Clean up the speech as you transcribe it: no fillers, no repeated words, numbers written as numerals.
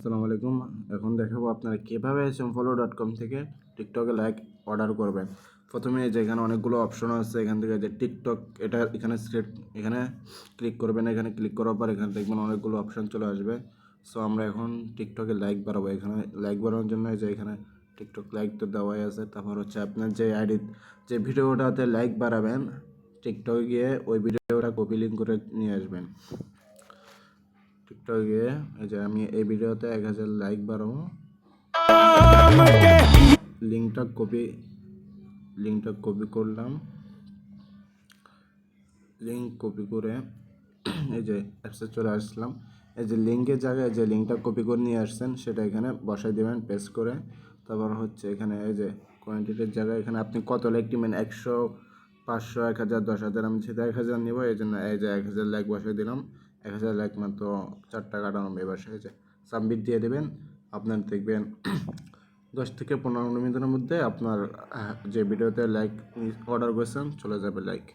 আসসালামু আলাইকুম। এখন দেখাবো আপনারা কীভাবে simfollow.com থেকে টিকটকে লাইক অর্ডার করবেন। প্রথমে এই যে এখানে অনেকগুলো অপশন আছে, এখান থেকে যে টিকটক এটা এখানে ক্লিক করবেন। এখানে ক্লিক করার পর এখানে দেখবেন অনেকগুলো অপশন চলে আসবে। সো আমরা এখন টিকটকে লাইক বাড়াবো। এখানে লাইক বাড়ানোর জন্য এই যে এখানে টিকটক লাইক তো দেওয়াই আছে। তারপর হচ্ছে আপনার যে আইডি যে ভিডিওটাতে লাইক বাড়াবেন টিকটকে গিয়ে ওই ভিডিওটা কপি লিঙ্ক করে নিয়ে আসবেন। টিকটকে গিয়ে এই যে আমি এই ভিডিওতে 1000 লাইক বাড়াবো, লিঙ্কটা কপি করলাম। লিঙ্ক কপি করে এই যে অ্যাপসে চলে আসলাম। এই যে লিঙ্কের জায়গায় যে লিঙ্কটা কপি করে নিয়ে আসছেন সেটা এখানে বসাই দেবেন পেস্ট করে। তারপর হচ্ছে এখানে এই যে কোয়ান্টিটির জায়গায় এখানে আপনি কত লাইক নেবেন, 100, 500, 1000, 10,000। আমি সেটা 1000 নেবো, এই জন্য এই যে 1000 লাইক বসাই দিলাম। 1000 লাইক মাত্র 4 টাকা 98 পয়সা। এই যে সাবমিট দিয়ে দেবেন। আপনার দেখবেন 10 থেকে 15 মিনিটের মধ্যে আপনার যে ভিডিওতে লাইক অর্ডার করেছেন চলে যাবে লাইক।